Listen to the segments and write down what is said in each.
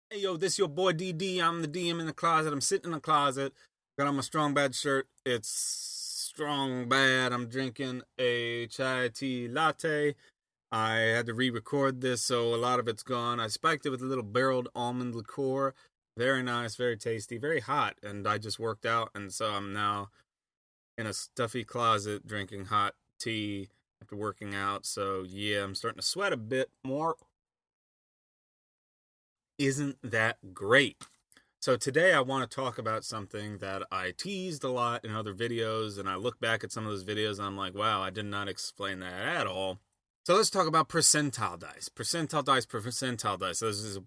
Hey, yo, this your boy DD. I'm the DM in the closet. I'm sitting in the closet. Got on my strong bad shirt. It's strong bad. I'm drinking a chai tea latte. I had to re-record this, so a lot of it's gone. I spiked it with a little barreled almond liqueur. Very nice, very tasty, very hot. And I just worked out, and so I'm now in a stuffy closet drinking hot tea after working out. So yeah, I'm starting to sweat a bit more. Isn't that great? So today I want to talk about something that I teased a lot in other videos, and I look back at some of those videos and I'm like, wow, I did not explain that at all. So let's talk about percentile dice. Percentile dice, percentile dice.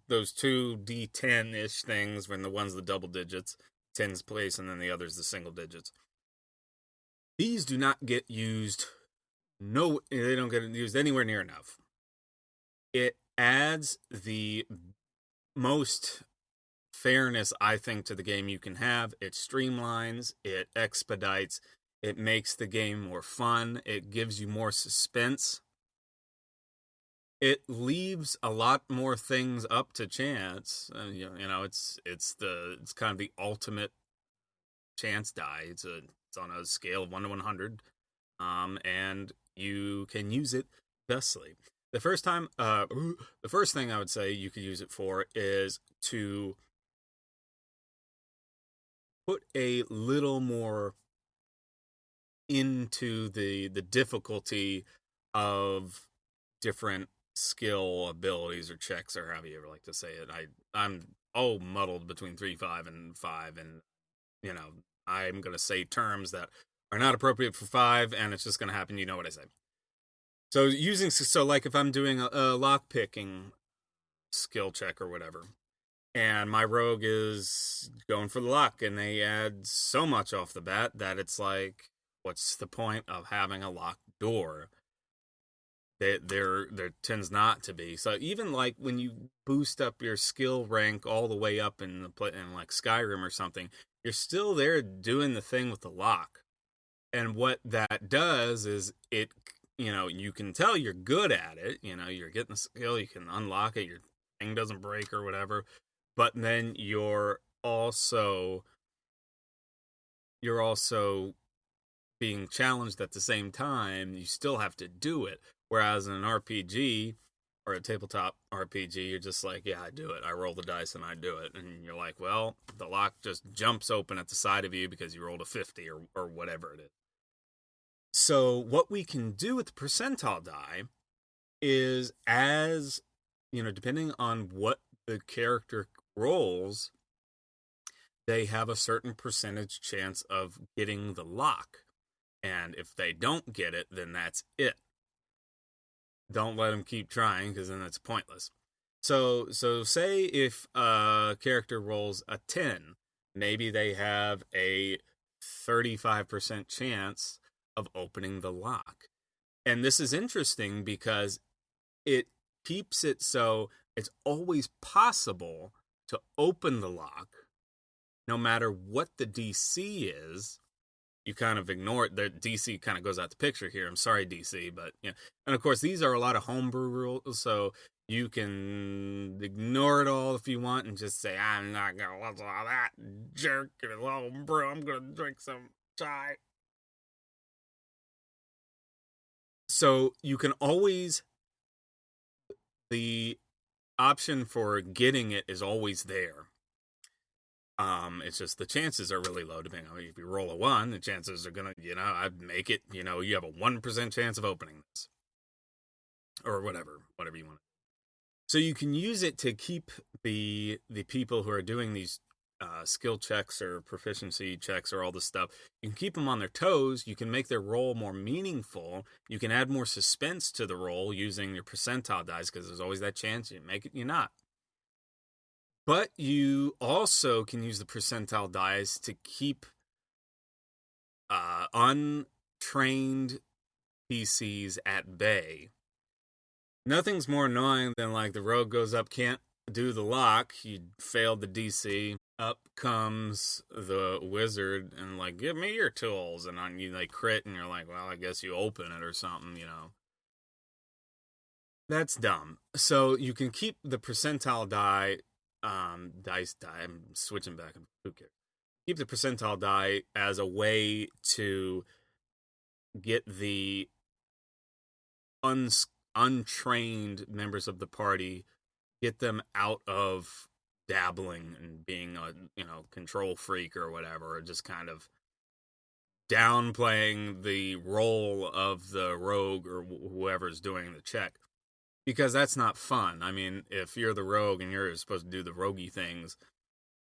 Those two D10-ish things, when the one's the double digits, tens place, and then the other's the single digits. These do not get used. No, they don't get used anywhere near enough. It adds the most fairness, I think, to the game you can have. It streamlines, it expedites, it makes the game more fun, it gives you more suspense. It leaves a lot more things up to chance. It's kind of the ultimate chance die. It's on a scale of 1 to 100, and you can use it thusly. The first thing I would say you could use it for is to put a little more into the difficulty of different skill abilities or checks, or however you ever like to say it. I'm all muddled between 3, 5, and 5, and you know I'm gonna say terms that are not appropriate for 5, and it's just gonna happen. You know what I say. So like if I'm doing a lock picking skill check or whatever, and my rogue is going for the lock, and they add so much off the bat that it's like, what's the point of having a locked door? There tends not to be. So even like when you boost up your skill rank all the way up in like Skyrim or something, you're still there doing the thing with the lock. And what that does is you can tell you're good at it. You're getting the skill, you can unlock it, your thing doesn't break or whatever. But then you're also being challenged at the same time. You still have to do it. Whereas in an RPG or a tabletop RPG, you're just like, yeah, I do it. I roll the dice and I do it. And you're like, well, the lock just jumps open at the side of you because you rolled a 50 or whatever it is. So what we can do with the percentile die is, as depending on what the character rolls, they have a certain percentage chance of getting the lock. And if they don't get it, then that's it. Don't let them keep trying, because then it's pointless. So say if a character rolls a 10, maybe they have a 35% chance of opening the lock. And this is interesting because it keeps it so it's always possible to open the lock, no matter what the DC is. You kind of ignore it. The DC kind of goes out the picture here. I'm sorry, DC, but yeah. And of course, these are a lot of homebrew rules, so you can ignore it all if you want and just say, I'm not gonna listen to that jerk in his homebrew. I'm gonna drink some chai. So you can always, the option for getting it is always there. It's just the chances are really low. Depending on if you roll a 1, the chances are gonna, I'd make it. You have a 1% chance of opening this, or whatever you want. So you can use it to keep the people who are doing these skill checks or proficiency checks or all this stuff. You can keep them on their toes. You can make their roll more meaningful. You can add more suspense to the roll using your percentile dice, because there's always that chance you make it, you not. But you also can use the percentile dice to keep untrained PCs at bay. Nothing's more annoying than like the rogue goes up, can't do the lock, you failed the DC. Up comes the wizard and like, give me your tools, and on you like crit, and you're like, well, I guess you open it or something. That's dumb. So you can keep the percentile die dice die. I'm switching back. Who cares? Keep the percentile die as a way to get the untrained members of the party, get them out of dabbling and being a control freak or whatever, or just kind of downplaying the role of the rogue or whoever's doing the check, because that's not fun. I mean, if you're the rogue and you're supposed to do the roguey things,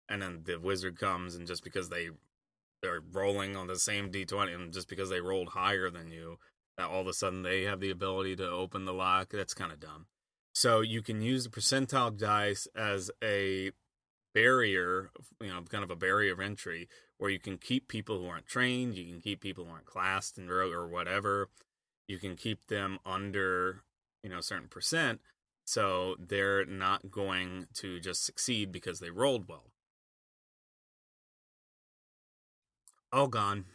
and then the wizard comes and just because they're rolling on the same d20, and just because they rolled higher than you, that all of a sudden they have the ability to open the lock, that's kind of dumb. So you can use the percentile dice as a barrier, kind of a barrier of entry, where you can keep people who aren't trained, you can keep people who aren't classed in rogue or whatever, you can keep them under, a certain percent, so they're not going to just succeed because they rolled well. All gone.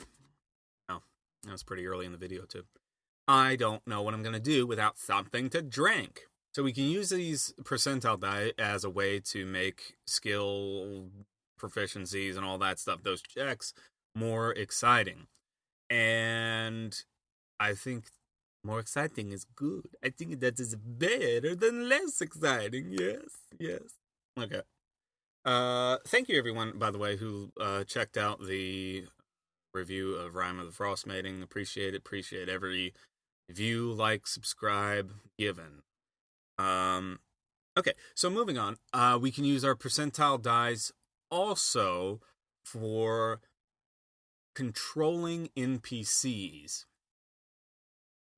Oh, that was pretty early in the video too. I don't know what I'm going to do without something to drink. So we can use these percentile die as a way to make skill proficiencies and all that stuff, those checks, more exciting. And I think more exciting is good. I think that is better than less exciting. Yes. Okay. Thank you everyone, by the way, who checked out the review of Rime of the Frost Mating. Appreciate it. Appreciate every view, like, subscribe given. Okay, so moving on. We can use our percentile dies also for controlling NPCs.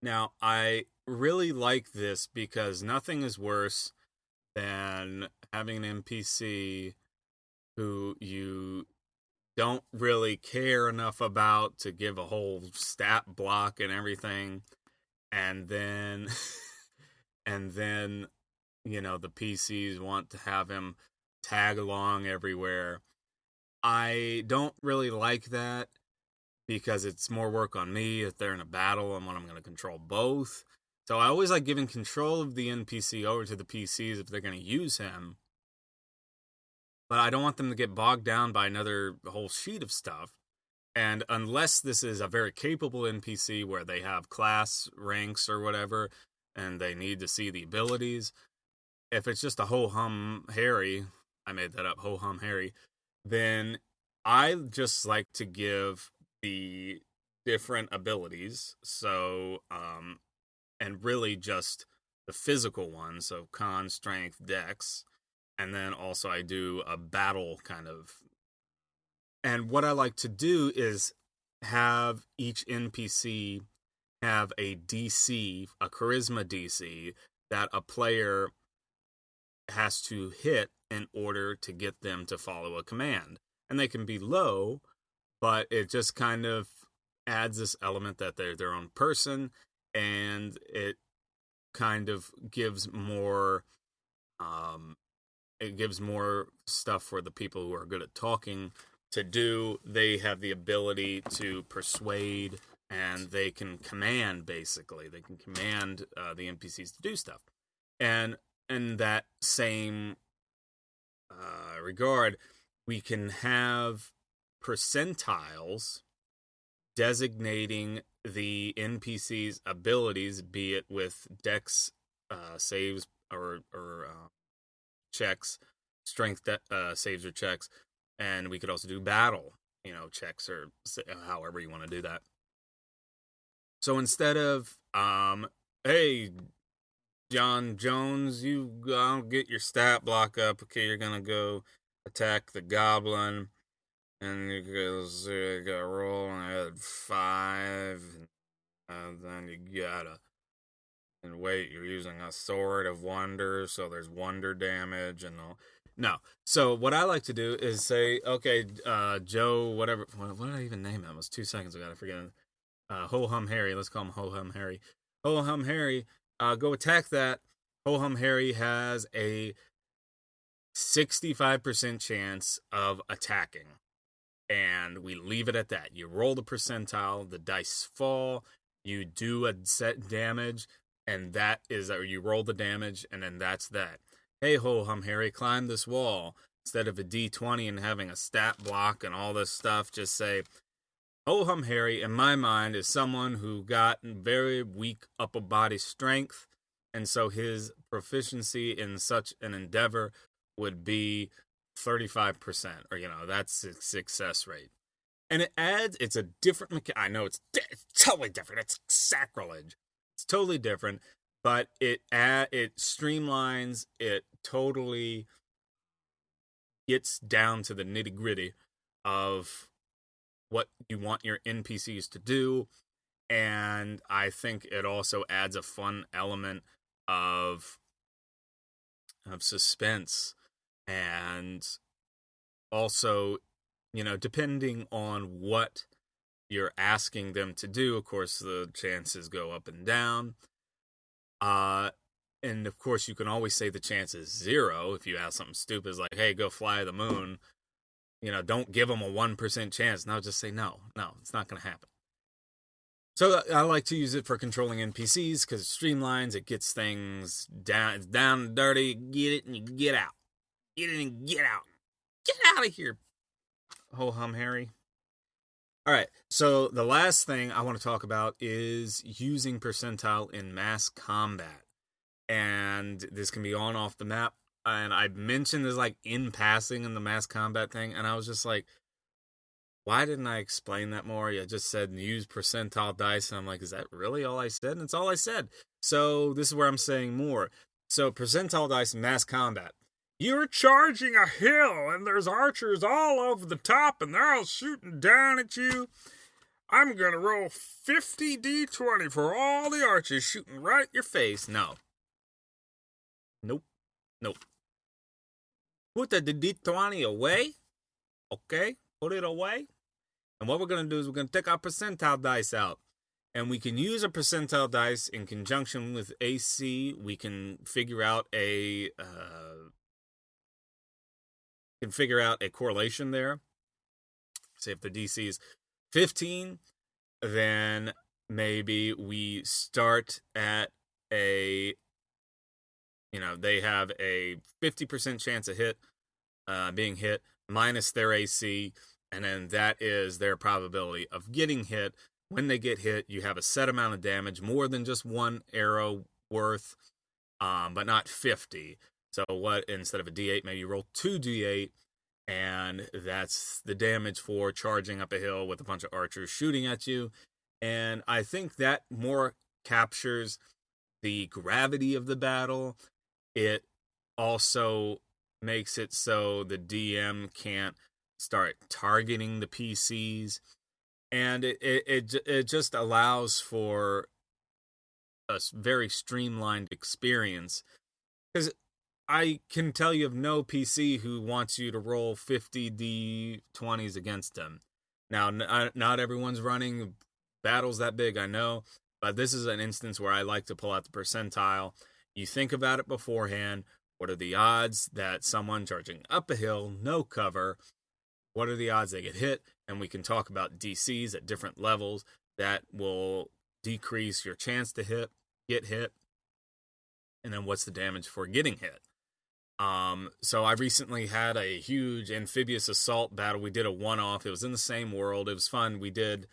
Now, I really like this because nothing is worse than having an NPC who you don't really care enough about to give a whole stat block and everything, and then the PCs want to have him tag along everywhere. I don't really like that because it's more work on me if they're in a battle and when I'm going to control both. So I always like giving control of the NPC over to the PCs if they're going to use him. But I don't want them to get bogged down by another whole sheet of stuff. And unless this is a very capable NPC where they have class ranks or whatever, and they need to see the abilities, if it's just a ho-hum Harry, I made that up, ho-hum Harry, then I just like to give the different abilities. So, and really just the physical ones, so con, strength, dex, and then also I do a battle kind of. And what I like to do is have each NPC have a DC, a charisma DC, that a player has to hit in order to get them to follow a command. And they can be low, but it just kind of adds this element that they're their own person, and it kind of gives more stuff for the people who are good at talking to do. They have the ability to persuade, and they can command, basically. They can command the NPCs to do stuff. And in that same regard, we can have percentiles designating the NPC's abilities, be it with dex saves or checks, strength saves or checks, and we could also do battle, checks or however you want to do that. So instead of, hey, John Jones, you get your stat block up. Okay, you're gonna go attack the goblin, and you got to roll, and I had 5, and then you gotta, and wait, you're using a sword of wonder, so there's wonder damage and all. No. So what I like to do is say, okay, Joe, whatever. What did I even name him? It was 2 seconds ago. I forget. Ho-hum Harry. Let's call him Ho-hum Harry. Ho-hum Harry, go attack that. Ho-hum Harry has a 65% chance of attacking. And we leave it at that. You roll the percentile, the dice fall, you do a set damage, and that is, or you roll the damage, and then that's that. hey, ho hum Harry, climb this wall. Instead of a D20 and having a stat block and all this stuff, just say, ho hum Harry, in my mind, is someone who got very weak upper body strength. And so his proficiency in such an endeavor would be 35%, or, that's his success rate. And it's a different, I know it's totally different. It's sacrilege. It's totally different, but it streamlines, it totally gets down to the nitty gritty of what you want your NPCs to do. And I think it also adds a fun element of suspense, and also, depending on what you're asking them to do, of course, the chances go up and down. And of course, you can always say the chance is 0 if you ask something stupid, it's like, hey, go fly the moon. Don't give them a 1% chance. Now just say no, it's not going to happen. So I like to use it for controlling NPCs because it streamlines, it gets things down, it's down and dirty. Get it and you get out. Get it and get out. Get out of here, ho hum Harry. All right, so the last thing I want to talk about is using percentile in mass combat. And this can be on off the map. And I mentioned this like in passing in the mass combat thing, and I was just like, why didn't I explain that more? I just said use percentile dice, and I'm like, is that really all I said? And it's all I said. So this is where I'm saying more. So percentile dice in mass combat. You're charging a hill, and there's archers all over the top, and they're all shooting down at you. I'm gonna roll 50 D20 for all the archers shooting right at your face. No. Nope. Put the D20 away. Okay? Put it away. And what we're going to do is we're going to take our percentile dice out. And we can use a percentile dice in conjunction with AC. We can figure out a correlation there. Say if the DC is 15, then maybe we start at they have a 50% chance of being hit minus their AC, and then that is their probability of getting hit. When they get hit, you have a set amount of damage, more than just one arrow worth, but not 50. So instead of a D8, maybe you roll 2D8, and that's the damage for charging up a hill with a bunch of archers shooting at you. And I think that more captures the gravity of the battle. It also makes it so the DM can't start targeting the PCs, and it just allows for a very streamlined experience. Because I can tell you of no PC who wants you to roll 50 D20s against them. Now, not everyone's running battles that big, I know, but this is an instance where I like to pull out the percentile. You think about it beforehand. What are the odds that someone charging up a hill, no cover, what are the odds they get hit? And we can talk about DCs at different levels that will decrease your chance to get hit. And then what's the damage for getting hit? So I recently had a huge amphibious assault battle. We did a one-off. It was in the same world. It was fun. We did,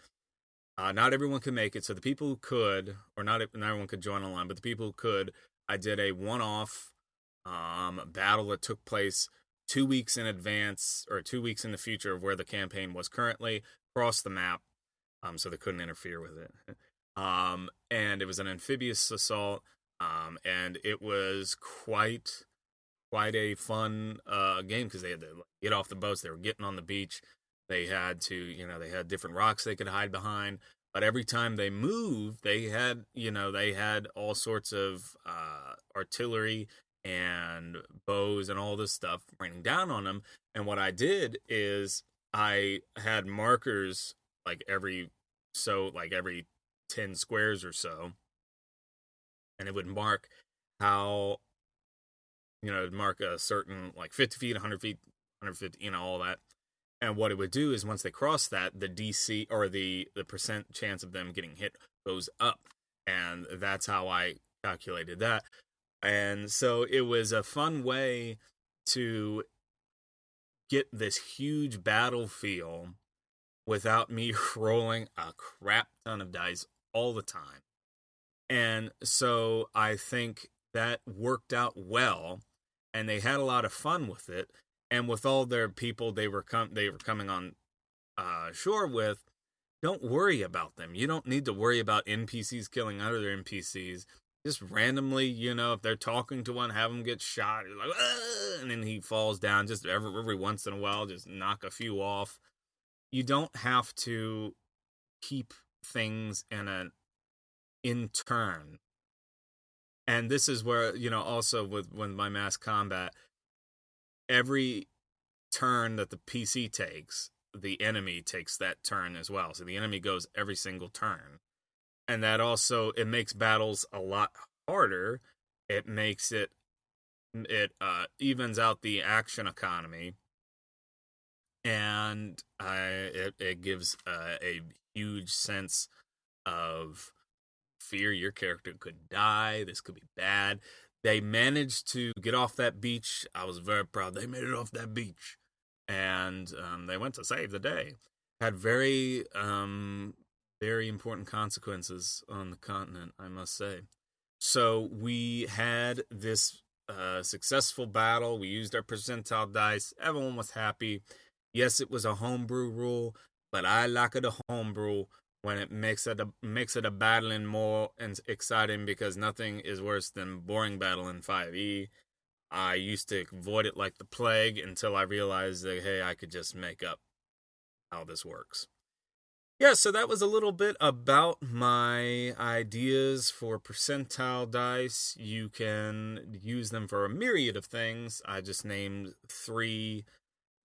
not everyone could make it. So the people who could, or not everyone could join online, but the people who could, I did a one-off battle that took place 2 weeks in advance, or 2 weeks in the future of where the campaign was currently, across the map, so they couldn't interfere with it. And it was an amphibious assault, and it was quite a fun game, because they had to get off the boats. They were getting on the beach. They had to, they had different rocks they could hide behind. But every time they moved, they had all sorts of artillery and bows and all this stuff raining down on them. And what I did is I had markers like every 10 squares or so, and it would mark how, it'd mark a certain, like 50 feet, 100 feet, 150, all that. And what it would do is once they cross that, the DC, or the percent chance of them getting hit, goes up. And that's how I calculated that. And so it was a fun way to get this huge battle feel without me rolling a crap ton of dice all the time. And so I think that worked out well, and they had a lot of fun with it. And with all their people they were coming on shore with, don't worry about them. You don't need to worry about NPCs killing other NPCs. Just randomly, if they're talking to one, have them get shot. You're like, "Ah!" And then he falls down. Just every once in a while, just knock a few off. You don't have to keep things in turn. And this is where, also with my mass combat, every turn that the PC takes, the enemy takes that turn as well. So the enemy goes every single turn. And that also, it makes battles a lot harder. It makes it evens out the action economy. And it gives a huge sense of fear. Your character could die. This could be bad. They managed to get off that beach. I was very proud. They made it off that beach. And they went to save the day. Had very important consequences on the continent, I must say. So we had this successful battle. We used our percentile dice. Everyone was happy. Yes, it was a homebrew rule, but I like it a homebrew when it makes it a battling more and exciting, because nothing is worse than boring battle in 5e. I used to avoid it like the plague until I realized that, hey, I could just make up how this works. Yeah, so that was a little bit about my ideas for percentile dice. You can use them for a myriad of things. I just named 3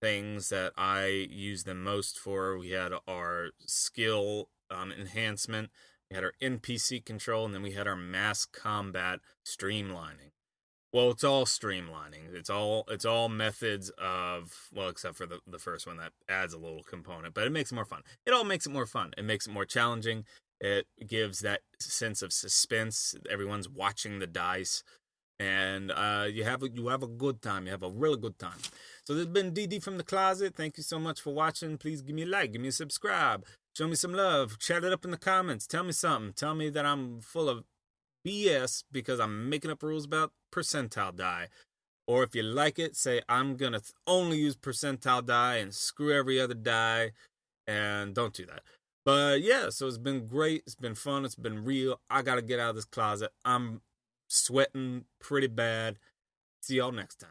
things that I use them most for. We had our skill enhancement, we had our NPC control, and then we had our mass combat streamlining. Well, it's all streamlining. It's all methods of, well, except for the first one that adds a little component, but it makes it more fun. It all makes it more fun. It makes it more challenging. It gives that sense of suspense. Everyone's watching the dice, and you have a good time. You have a really good time. So this has been DD from the Closet. Thank you so much for watching. Please give me a like, give me a subscribe, show me some love, chat it up in the comments. Tell me something. Tell me that I'm full of BS because I'm making up rules about percentile die. Or if you like it, say I'm gonna only use percentile die and screw every other die, and don't do that. But yeah, so it's been great. It's been fun. It's been real. I gotta get out of this closet. I'm sweating pretty bad. See y'all next time.